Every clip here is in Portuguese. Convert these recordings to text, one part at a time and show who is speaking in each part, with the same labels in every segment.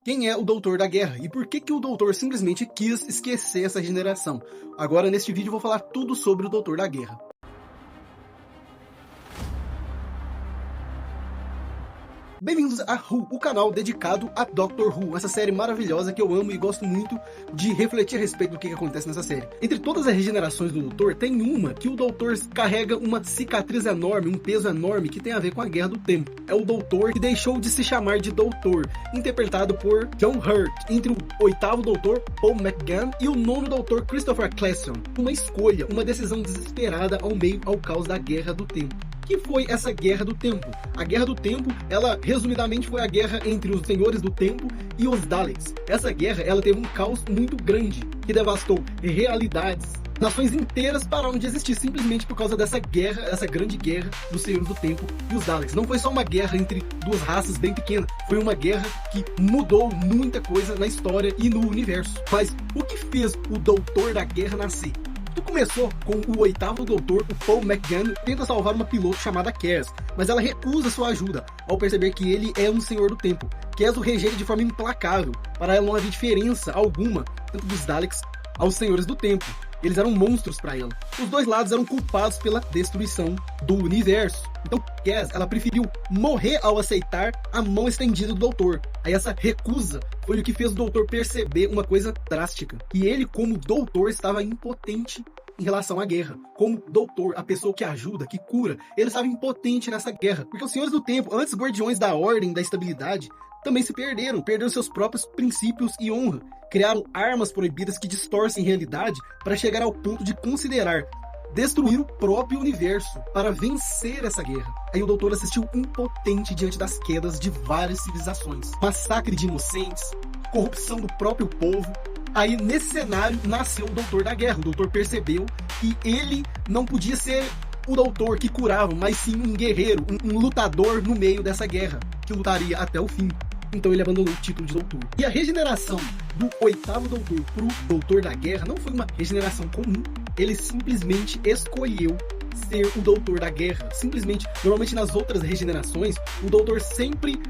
Speaker 1: Quem é o Doutor da Guerra e por que o Doutor simplesmente quis esquecer essa regeneração? Agora, neste vídeo, eu vou falar tudo sobre o Doutor da Guerra. Bem-vindos a Who, o canal dedicado a Doctor Who, essa série maravilhosa que eu amo e gosto muito de refletir a respeito do que acontece nessa série. Entre todas as regenerações do Doutor, tem uma que o Doutor carrega uma cicatriz enorme, um peso enorme que tem a ver com a Guerra do Tempo. É o Doutor que deixou de se chamar de Doutor, interpretado por John Hurt, entre o 8º Doutor, Paul McGann, e o 9º Doutor, Christopher Eccleston. Uma escolha, uma decisão desesperada ao meio ao caos da Guerra do Tempo. Que foi essa Guerra do Tempo? A Guerra do Tempo, ela resumidamente foi a guerra entre os Senhores do Tempo e os Daleks. Essa guerra, ela teve um caos muito grande, que devastou realidades. Nações inteiras pararam de existir simplesmente por causa dessa guerra, essa grande guerra dos Senhores do Tempo e os Daleks. Não foi só uma guerra entre duas raças bem pequenas, foi uma guerra que mudou muita coisa na história e no universo. Mas o que fez o Doutor da Guerra nascer? Tudo começou com o 8º Doutor, o Paul McGann, tenta salvar uma piloto chamada Cass, mas ela recusa sua ajuda ao perceber que ele é um Senhor do Tempo. Cass o rejeita de forma implacável. Para ela não havia diferença alguma, tanto dos Daleks aos Senhores do Tempo. Eles eram monstros para ela. Os dois lados eram culpados pela destruição do universo. Então Cass, ela preferiu morrer ao aceitar a mão estendida do Doutor. Aí essa recusa foi o que fez o Doutor perceber uma coisa drástica. E ele, como Doutor, estava impotente em relação à guerra. Como Doutor, a pessoa que ajuda, que cura, ele estava impotente nessa guerra. Porque os Senhores do Tempo, antes guardiões da ordem, da estabilidade, também se perderam seus próprios princípios e honra. Criaram armas proibidas que distorcem realidade para chegar ao ponto de considerar destruir o próprio universo para vencer essa guerra. Aí o Doutor assistiu impotente diante das quedas de várias civilizações. Massacre de inocentes, corrupção do próprio povo. Aí nesse cenário nasceu o Doutor da Guerra. O Doutor percebeu que ele não podia ser o Doutor que curava, mas sim um guerreiro, um lutador no meio dessa guerra, que lutaria até o fim. Então ele abandonou o título de Doutor. E a regeneração do 8º Doutor pro Doutor da Guerra não foi uma regeneração comum. Ele simplesmente escolheu ser o Doutor da Guerra. Simplesmente, normalmente nas outras regenerações, o Doutor sempre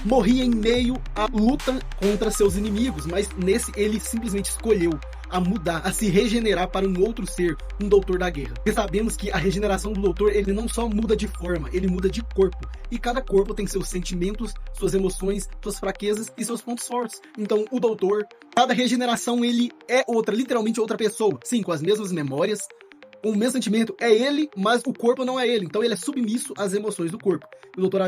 Speaker 1: morria em meio à luta contra seus inimigos, mas nesse ele simplesmente escolheu a mudar, a se regenerar para um outro ser, um Doutor da Guerra. E sabemos que a regeneração do Doutor, ele não só muda de forma, ele muda de corpo. E cada corpo tem seus sentimentos, suas emoções, suas fraquezas e seus pontos fortes. Então o Doutor, cada regeneração ele é outra, literalmente outra pessoa. Sim, com as mesmas memórias, com o mesmo sentimento, é ele, mas o corpo não é ele. Então ele é submisso às emoções do corpo. O Doutor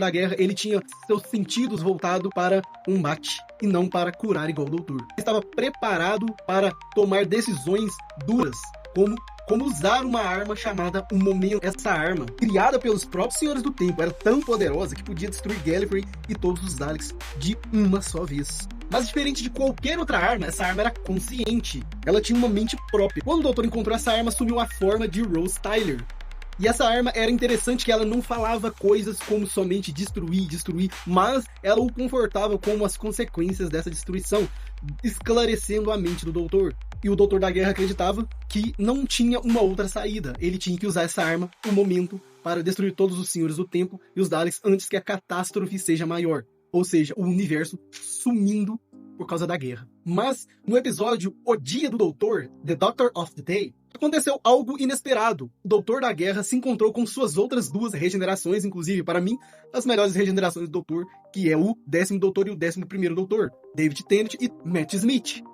Speaker 1: da Guerra, ele tinha seus sentidos voltados para combate e não para curar igual o Doutor. Ele estava preparado para tomar decisões duras, como usar uma arma chamada o Momento. Essa arma, criada pelos próprios Senhores do Tempo, era tão poderosa que podia destruir Gallifrey e todos os Daleks de uma só vez. Mas diferente de qualquer outra arma, essa arma era consciente. Ela tinha uma mente própria. Quando o Doutor encontrou essa arma, assumiu a forma de Rose Tyler. E essa arma era interessante que ela não falava coisas como somente destruir, mas ela o confortava com as consequências dessa destruição, esclarecendo a mente do Doutor. E o Doutor da Guerra acreditava que não tinha uma outra saída. Ele tinha que usar essa arma, o Momento, para destruir todos os Senhores do Tempo e os Daleks antes que a catástrofe seja maior. Ou seja, o universo sumindo por causa da guerra. Mas no episódio O Dia do Doutor, The Doctor of the Day, aconteceu algo inesperado. O Doutor da Guerra se encontrou com suas outras duas regenerações, inclusive, para mim, as melhores regenerações do Doutor, que é o 10º Doutor e o 11º Doutor, David Tennant e Matt Smith.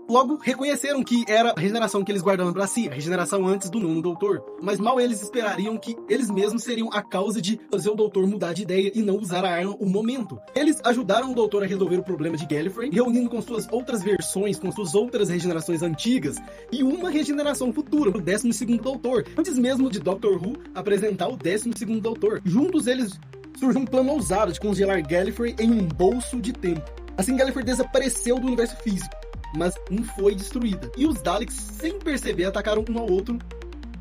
Speaker 1: Logo, reconheceram que era a regeneração que eles guardavam para si, a regeneração antes do 9º Doutor. Mas mal eles esperariam que eles mesmos seriam a causa de fazer o Doutor mudar de ideia e não usar a arma o Momento. Eles ajudaram o Doutor a resolver o problema de Gallifrey, reunindo com suas outras versões, com suas outras regenerações antigas, e uma regeneração futura, o 12º Doutor, antes mesmo de Doctor Who apresentar o 12º Doutor. Juntos eles surgiu um plano ousado de congelar Gallifrey em um bolso de tempo. Assim Gallifrey desapareceu do universo físico, mas não foi destruída. E os Daleks, sem perceber, atacaram um ao outro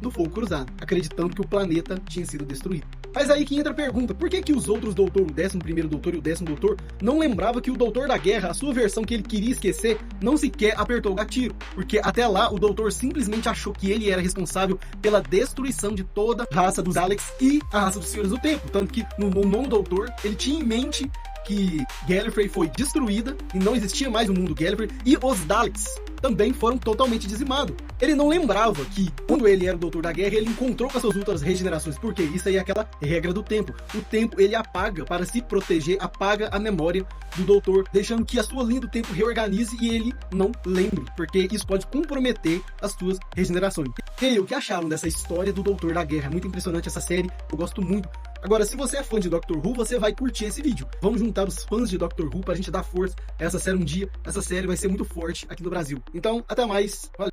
Speaker 1: no fogo cruzado, acreditando que o planeta tinha sido destruído. Mas aí que entra a pergunta, por que os outros Doutor, o 11º Doutor e o 10º Doutor, não lembravam que o Doutor da Guerra, a sua versão que ele queria esquecer, não sequer apertou o gatilho? Porque até lá o Doutor simplesmente achou que ele era responsável pela destruição de toda a raça dos Daleks e a raça dos Senhores do Tempo. Tanto que no 9º Doutor, ele tinha em mente que Gallifrey foi destruída e não existia mais o mundo Gallifrey, e os Daleks também foram totalmente dizimados. Ele não lembrava que, quando ele era o Doutor da Guerra, ele encontrou com as suas outras regenerações. Por quê? Isso aí é aquela regra do tempo. O tempo, ele apaga, para se proteger, apaga a memória do Doutor, deixando que a sua linha do tempo reorganize e ele não lembre, porque isso pode comprometer as suas regenerações. E aí, o que acharam dessa história do Doutor da Guerra? É muito impressionante essa série, eu gosto muito. Agora, se você é fã de Doctor Who, você vai curtir esse vídeo. Vamos juntar os fãs de Doctor Who pra gente dar força a essa série um dia. Essa série vai ser muito forte aqui no Brasil. Então, até mais. Valeu!